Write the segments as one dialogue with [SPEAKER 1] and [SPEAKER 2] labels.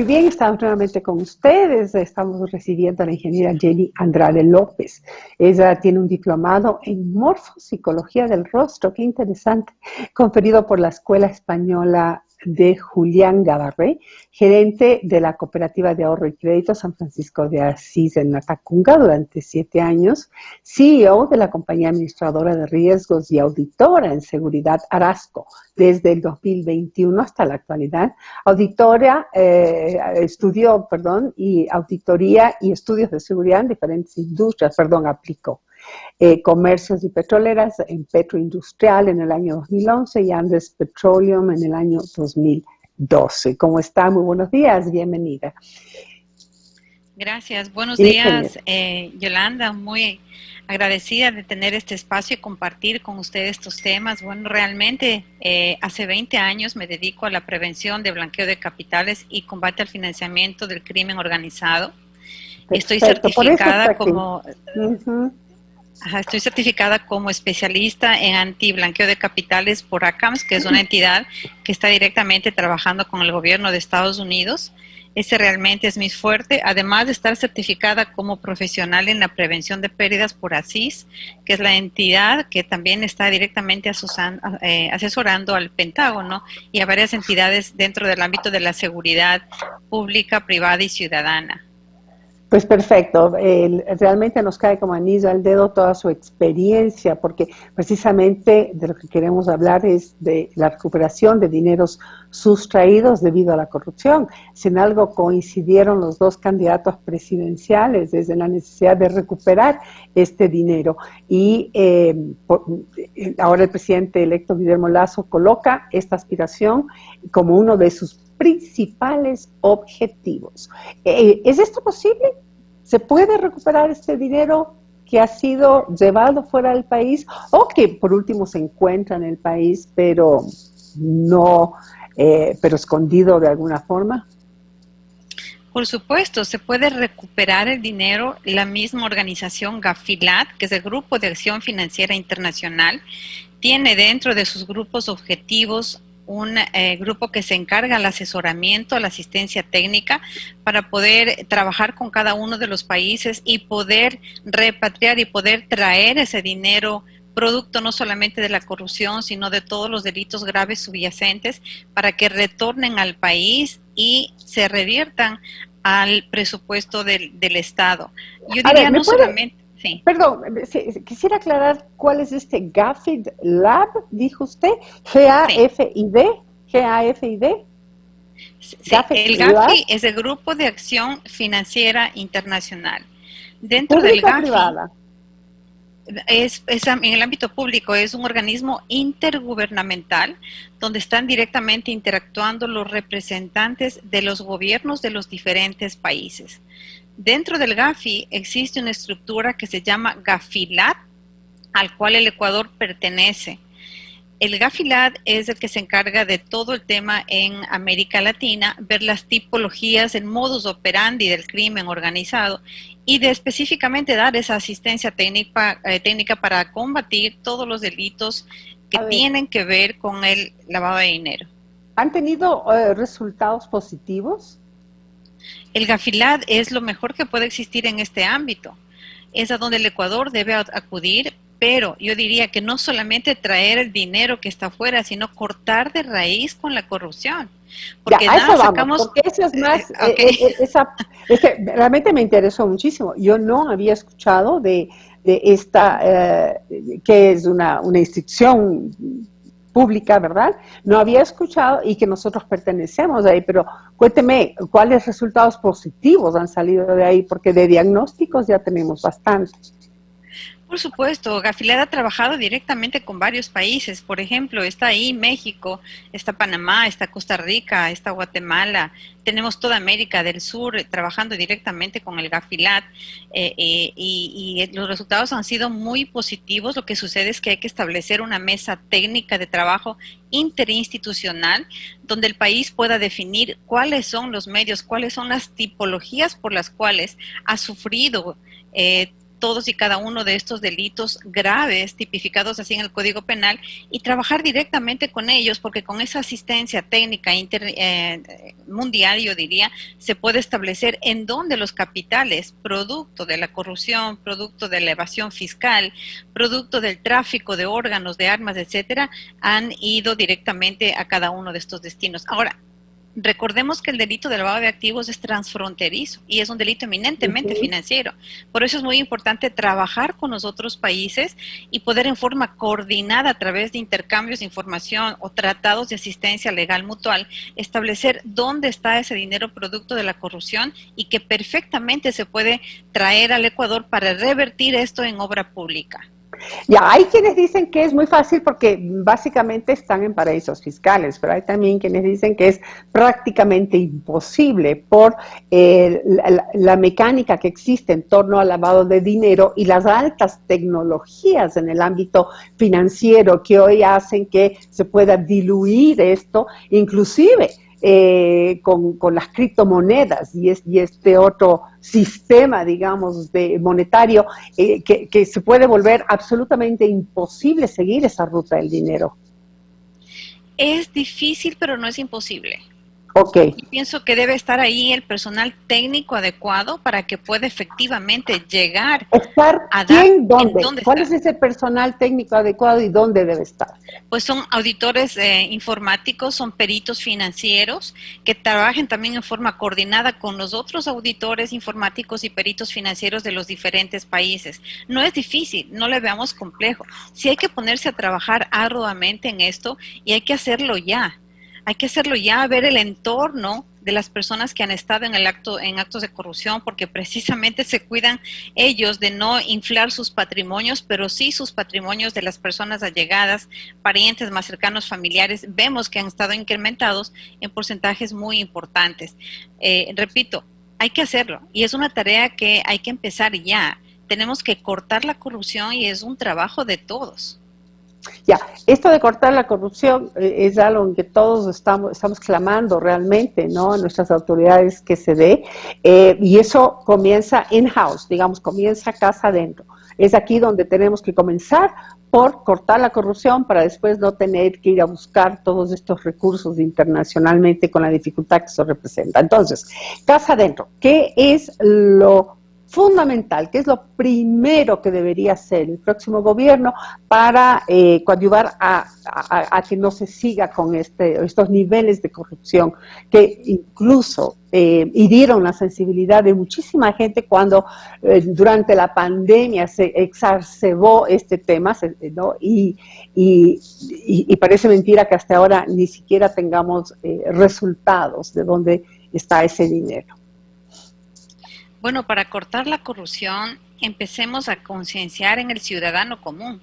[SPEAKER 1] Muy bien, estamos nuevamente con ustedes. Estamos recibiendo a la ingeniera Jenny Andrade López. Ella tiene un diplomado en morfopsicología del rostro, qué interesante, conferido por la Escuela Española de Julián Gabarré, gerente de la Cooperativa de Ahorro y Crédito San Francisco de Asís en Latacunga durante 7 años, CEO de la compañía administradora de riesgos y auditora en seguridad Arasco desde el 2021 hasta la actualidad. Estudió y auditoría y estudios de seguridad en diferentes industrias, aplicó comercios y petroleras en Petroindustrial en el año 2011 y Andes Petroleum en el año 2012. ¿Cómo está? Muy buenos días, bienvenida.
[SPEAKER 2] Gracias, buenos días, Yolanda, muy agradecida de tener este espacio y compartir con ustedes estos temas. Bueno, realmente hace 20 años me dedico a la prevención de blanqueo de capitales y combate al financiamiento del crimen organizado.
[SPEAKER 1] Perfecto.
[SPEAKER 2] Estoy certificada como... Estoy certificada como especialista en antiblanqueo de capitales por ACAMS, que es una entidad que está directamente trabajando con el gobierno de Estados Unidos. Ese realmente es mi fuerte, además de estar certificada como profesional en la prevención de pérdidas por ASIS, que es la entidad que también está directamente asesorando al Pentágono y a varias entidades dentro del ámbito de la seguridad pública, privada y ciudadana.
[SPEAKER 1] Pues perfecto, realmente nos cae como anillo al dedo toda su experiencia, porque precisamente de lo que queremos hablar es de la recuperación de dineros sustraídos debido a la corrupción. Si en algo coincidieron los dos candidatos presidenciales desde la necesidad de recuperar este dinero. Y ahora el presidente electo Guillermo Lasso coloca esta aspiración como uno de sus principales objetivos. ¿Es esto posible? ¿Se puede recuperar este dinero que ha sido llevado fuera del país o que por último se encuentra en el país, pero no, pero escondido de alguna forma?
[SPEAKER 2] Por supuesto, se puede recuperar el dinero. La misma organización Gafilat, que es el Grupo de Acción Financiera Internacional, tiene dentro de sus grupos objetivos un grupo que se encarga del asesoramiento, la asistencia técnica para poder trabajar con cada uno de los países y poder repatriar y poder traer ese dinero producto no solamente de la corrupción, sino de todos los delitos graves subyacentes para que retornen al país y se reviertan al presupuesto del Estado. Yo diría no solamente... Sí.
[SPEAKER 1] Perdón, quisiera aclarar cuál es este GAFID Lab, dijo usted, G-A-F-I-D, G-A-F-I-D.
[SPEAKER 2] Sí, el GAFI es el Grupo de Acción Financiera Internacional. Dentro del GAFI, privada. Es en el ámbito público, es un organismo intergubernamental donde están directamente interactuando los representantes de los gobiernos de los diferentes países. Dentro del GAFI existe una estructura que se llama Gafilat, al cual el Ecuador pertenece. El Gafilat es el que se encarga de todo el tema en América Latina, ver las tipologías, el modus operandi del crimen organizado y de específicamente dar esa asistencia técnica para combatir todos los delitos que tienen que ver con el lavado de dinero.
[SPEAKER 1] ¿Han tenido resultados positivos?
[SPEAKER 2] El Gafilat es lo mejor que puede existir en este ámbito. Es a donde el Ecuador debe acudir, pero yo diría que no solamente traer el dinero que está afuera, sino cortar de raíz con la corrupción.
[SPEAKER 1] Porque ya, nada sacamos... Porque eso es más... realmente me interesó muchísimo. Yo no había escuchado de esta, que es una institución pública, ¿verdad? No había escuchado y que nosotros pertenecemos a ahí, pero cuénteme, ¿cuáles resultados positivos han salido de ahí? Porque de diagnósticos ya tenemos bastantes.
[SPEAKER 2] Por supuesto, Gafilat ha trabajado directamente con varios países. Por ejemplo, está ahí México, está Panamá, está Costa Rica, está Guatemala. Tenemos toda América del Sur trabajando directamente con el Gafilat y los resultados han sido muy positivos. Lo que sucede es que hay que establecer una mesa técnica de trabajo interinstitucional donde el país pueda definir cuáles son los medios, cuáles son las tipologías por las cuales ha sufrido todos y cada uno de estos delitos graves tipificados así en el Código Penal y trabajar directamente con ellos, porque con esa asistencia técnica mundial, yo diría, se puede establecer en dónde los capitales, producto de la corrupción, producto de la evasión fiscal, producto del tráfico de órganos, de armas, etcétera, han ido directamente a cada uno de estos destinos. Ahora, recordemos que el delito de lavado de activos es transfronterizo y es un delito eminentemente financiero. Por eso es muy importante trabajar con los otros países y poder en forma coordinada a través de intercambios de información o tratados de asistencia legal mutual establecer dónde está ese dinero producto de la corrupción y que perfectamente se puede traer al Ecuador para revertir esto en obra pública.
[SPEAKER 1] Ya, hay quienes dicen que es muy fácil porque básicamente están en paraísos fiscales, pero hay también quienes dicen que es prácticamente imposible por la mecánica que existe en torno al lavado de dinero y las altas tecnologías en el ámbito financiero que hoy hacen que se pueda diluir esto, inclusive con las criptomonedas y este otro sistema, digamos, monetario, que se puede volver absolutamente imposible seguir esa ruta del dinero.
[SPEAKER 2] Es difícil, pero no es imposible.
[SPEAKER 1] Okay.
[SPEAKER 2] Yo pienso que debe estar ahí el personal técnico adecuado para que pueda efectivamente llegar
[SPEAKER 1] a dar ¿dónde? ¿Cuál es ese personal técnico adecuado y dónde debe estar?
[SPEAKER 2] Pues son auditores informáticos, son peritos financieros que trabajen también en forma coordinada con los otros auditores informáticos y peritos financieros de los diferentes países. No es difícil, no le veamos complejo. Sí hay que ponerse a trabajar arduamente en esto y hay que hacerlo ya. Hay que hacerlo ya, ver el entorno de las personas que han estado en actos de corrupción, porque precisamente se cuidan ellos de no inflar sus patrimonios, pero sí sus patrimonios de las personas allegadas, parientes más cercanos, familiares. Vemos que han estado incrementados en porcentajes muy importantes. Repito, hay que hacerlo y es una tarea que hay que empezar ya. Tenemos que cortar la corrupción y es un trabajo de todos.
[SPEAKER 1] Ya, esto de cortar la corrupción es algo en que todos estamos clamando realmente, ¿no? Nuestras autoridades que se dé, y eso comienza in-house, digamos, comienza casa adentro. Es aquí donde tenemos que comenzar por cortar la corrupción para después no tener que ir a buscar todos estos recursos internacionalmente con la dificultad que eso representa. Entonces, casa adentro, ¿qué es lo fundamental, que es lo primero que debería hacer el próximo gobierno para coadyuvar a que no se siga con estos niveles de corrupción que incluso hirieron la sensibilidad de muchísima gente cuando durante la pandemia se exacerbó este tema, ¿no? y parece mentira que hasta ahora ni siquiera tengamos resultados de dónde está ese dinero.
[SPEAKER 2] Bueno, para cortar la corrupción, empecemos a concienciar en el ciudadano común.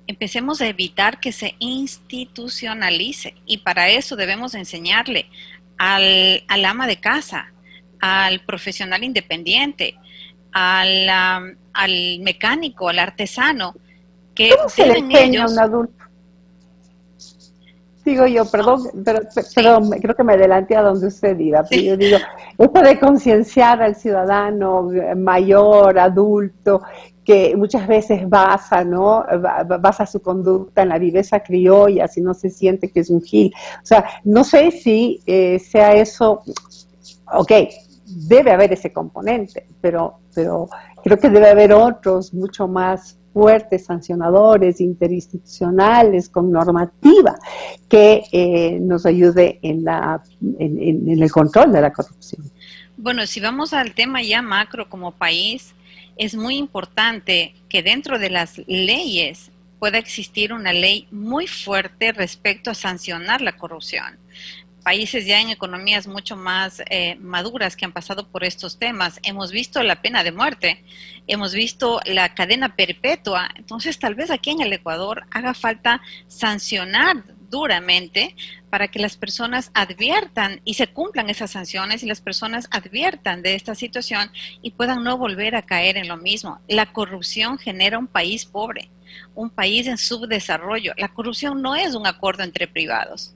[SPEAKER 2] Empecemos a evitar que se institucionalice y para eso debemos enseñarle al ama de casa, al profesional independiente, al mecánico, al artesano, que
[SPEAKER 1] ¿cómo se le enseña a un adulto? Digo yo, perdón, pero creo que me adelanté a donde usted iba. Sí. Yo digo, esto de concienciar al ciudadano mayor, adulto, que muchas veces basa su conducta en la viveza criolla, si no se siente que es un gil. O sea, no sé si sea eso, ok, debe haber ese componente, pero creo que debe haber otros mucho más fuertes, sancionadores, interinstitucionales, con normativa, que nos ayude en el control de la corrupción.
[SPEAKER 2] Bueno, si vamos al tema ya macro como país, es muy importante que dentro de las leyes pueda existir una ley muy fuerte respecto a sancionar la corrupción. Países ya en economías mucho más maduras que han pasado por estos temas, hemos visto la pena de muerte, hemos visto la cadena perpetua, entonces tal vez aquí en el Ecuador haga falta sancionar duramente para que las personas adviertan y se cumplan esas sanciones y las personas adviertan de esta situación y puedan no volver a caer en lo mismo. La corrupción genera un país pobre, un país en subdesarrollo. La corrupción no es un acuerdo entre privados.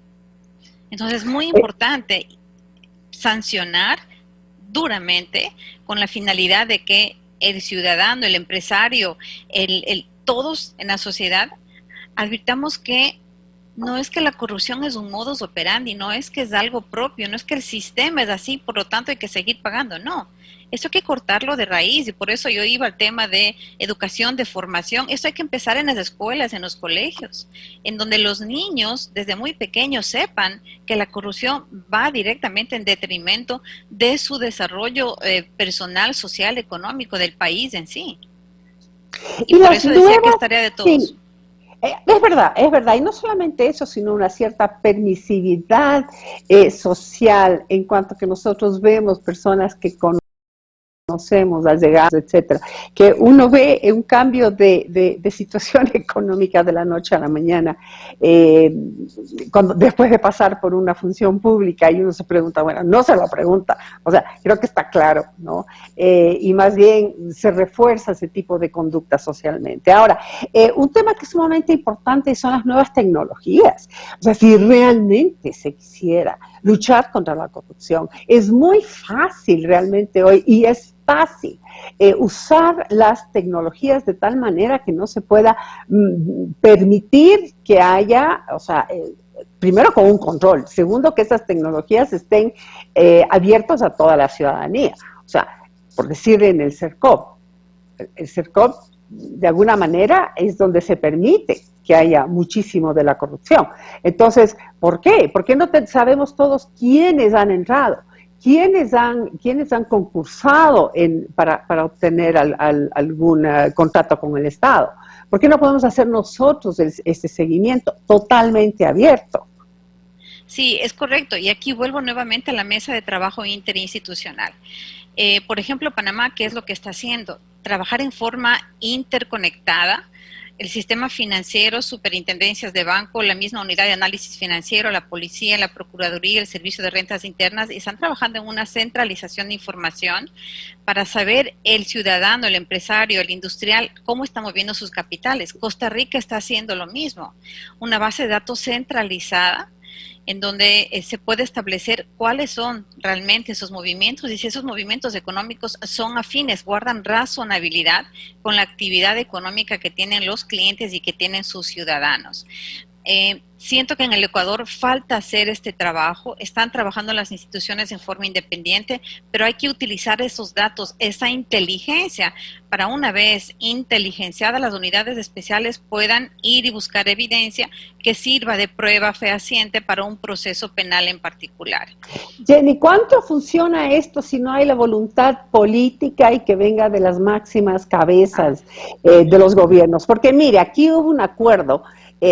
[SPEAKER 2] Entonces es muy importante sancionar duramente con la finalidad de que el ciudadano, el empresario, todos en la sociedad, advirtamos que no es que la corrupción es un modus operandi, no es que es algo propio, no es que el sistema es así, por lo tanto hay que seguir pagando, no. Eso hay que cortarlo de raíz y por eso yo iba al tema de educación, de formación. Eso hay que empezar en las escuelas, en los colegios, en donde los niños desde muy pequeños sepan que la corrupción va directamente en detrimento de su desarrollo personal, social, económico del país en sí. Y por eso decía que es tarea de todos.
[SPEAKER 1] Sí. Es verdad, y no solamente eso, sino una cierta permisividad social en cuanto a que nosotros vemos personas que conocemos, allegados, etcétera, que uno ve un cambio de situación económica de la noche a la mañana, después de pasar por una función pública y uno se pregunta, bueno, no se lo pregunta, o sea, creo que está claro, ¿no? Y más bien se refuerza ese tipo de conducta socialmente. Ahora, un tema que es sumamente importante son las nuevas tecnologías. O sea, si realmente se quisiera luchar contra la corrupción, es muy fácil realmente hoy, y es fácil usar las tecnologías de tal manera que no se pueda permitir que haya, o sea, primero con un control, segundo que esas tecnologías estén abiertas a toda la ciudadanía. O sea, por decir en el CERCOP, el CERCOP de alguna manera es donde se permite que haya muchísimo de la corrupción. Entonces, ¿por qué? ¿Por qué no sabemos todos quiénes han entrado? ¿Quiénes han concursado para obtener algún contrato con el Estado? ¿Por qué no podemos hacer nosotros este seguimiento totalmente abierto?
[SPEAKER 2] Sí, es correcto. Y aquí vuelvo nuevamente a la mesa de trabajo interinstitucional. Por ejemplo, Panamá, ¿qué es lo que está haciendo? Trabajar en forma interconectada. El sistema financiero, superintendencias de banco, la misma unidad de análisis financiero, la policía, la procuraduría, el servicio de rentas internas, están trabajando en una centralización de información para saber el ciudadano, el empresario, el industrial, cómo está moviendo sus capitales. Costa Rica está haciendo lo mismo, una base de datos centralizada en donde se puede establecer cuáles son realmente esos movimientos y si esos movimientos económicos son afines, guardan razonabilidad con la actividad económica que tienen los clientes y que tienen sus ciudadanos. Siento que en el Ecuador falta hacer este trabajo, están trabajando las instituciones en forma independiente, pero hay que utilizar esos datos, esa inteligencia, para una vez inteligenciadas las unidades especiales puedan ir y buscar evidencia que sirva de prueba fehaciente para un proceso penal en particular.
[SPEAKER 1] Jenny, ¿cuánto funciona esto si no hay la voluntad política y que venga de las máximas cabezas de los gobiernos? Porque mire, aquí hubo un acuerdo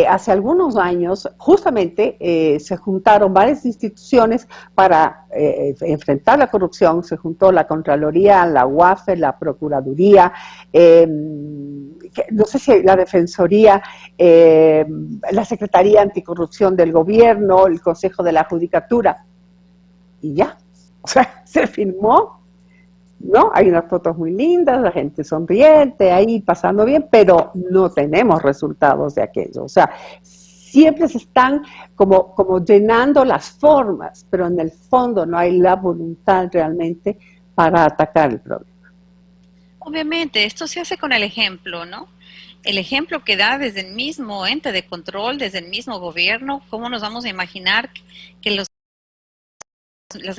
[SPEAKER 1] hace algunos años, justamente se juntaron varias instituciones para enfrentar la corrupción, se juntó la Contraloría, la UAFE, la Procuraduría, no sé si la Defensoría, la Secretaría Anticorrupción del Gobierno, el Consejo de la Judicatura, y ya, o sea, se firmó, ¿no? Hay unas fotos muy lindas, la gente sonriente, ahí pasando bien, pero no tenemos resultados de aquello. O sea, siempre se están como llenando las formas, pero en el fondo no hay la voluntad realmente para atacar el problema.
[SPEAKER 2] Obviamente, esto se hace con el ejemplo, ¿no? El ejemplo que da desde el mismo ente de control, desde el mismo gobierno. ¿Cómo nos vamos a imaginar que las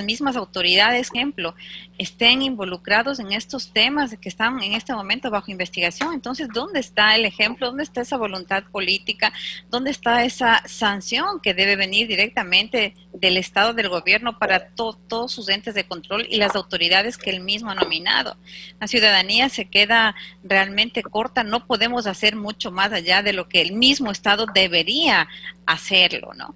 [SPEAKER 2] mismas autoridades, ejemplo, estén involucrados en estos temas que están en este momento bajo investigación? Entonces, ¿dónde está el ejemplo? ¿Dónde está esa voluntad política? ¿Dónde está esa sanción que debe venir directamente del Estado, del gobierno, para todos sus entes de control y las autoridades que él mismo ha nominado? La ciudadanía se queda realmente corta, no podemos hacer mucho más allá de lo que el mismo Estado debería hacerlo, ¿no?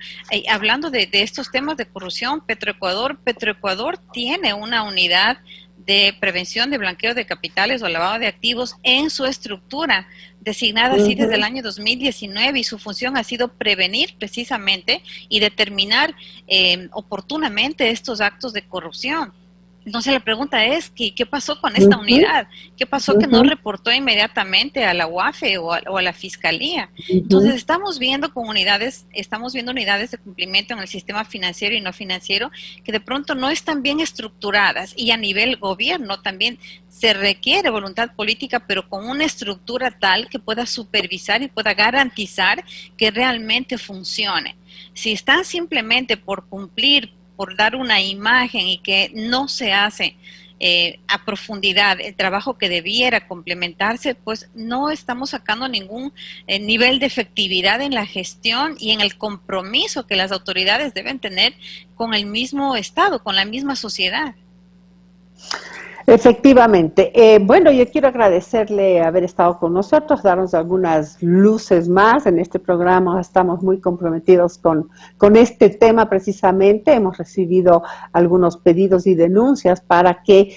[SPEAKER 2] Hablando de estos temas de corrupción, Petroecuador tiene una unidad de prevención de blanqueo de capitales o lavado de activos en su estructura, designada así desde el año 2019, y su función ha sido prevenir precisamente y determinar oportunamente estos actos de corrupción. Entonces la pregunta es, ¿qué pasó con esta unidad? ¿Qué pasó que no reportó inmediatamente a la UAFE o a la Fiscalía? Entonces estamos viendo unidades de cumplimiento en el sistema financiero y no financiero que de pronto no están bien estructuradas, y a nivel gobierno también se requiere voluntad política, pero con una estructura tal que pueda supervisar y pueda garantizar que realmente funcione. Si están simplemente por cumplir, por dar una imagen, y que no se hace a profundidad el trabajo que debiera complementarse, pues no estamos sacando ningún nivel de efectividad en la gestión y en el compromiso que las autoridades deben tener con el mismo Estado, con la misma sociedad.
[SPEAKER 1] Efectivamente. Bueno, yo quiero agradecerle haber estado con nosotros, darnos algunas luces más en este programa. Estamos muy comprometidos con este tema precisamente. Hemos recibido algunos pedidos y denuncias para que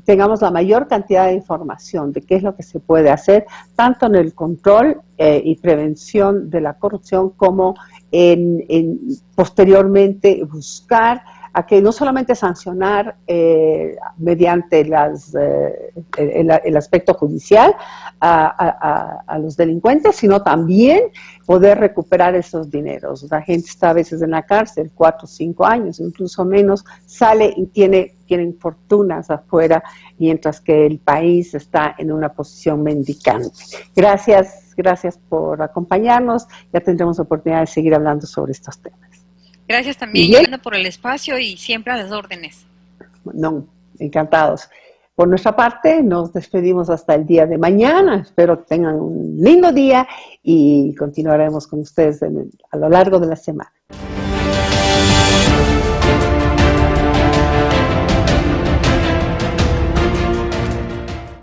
[SPEAKER 1] tengamos la mayor cantidad de información de qué es lo que se puede hacer, tanto en el control y prevención de la corrupción, como en posteriormente buscar a que no solamente sancionar mediante el aspecto judicial a los delincuentes, sino también poder recuperar esos dineros. La gente está a veces en la cárcel 4 o 5 años, incluso menos, sale y tienen fortunas afuera, mientras que el país está en una posición mendicante. Gracias por acompañarnos. Ya tendremos oportunidad de seguir hablando sobre estos temas.
[SPEAKER 2] Gracias también por el espacio y siempre a las órdenes.
[SPEAKER 1] No, encantados. Por nuestra parte, nos despedimos hasta el día de mañana. Espero que tengan un lindo día y continuaremos con ustedes a lo largo de la semana.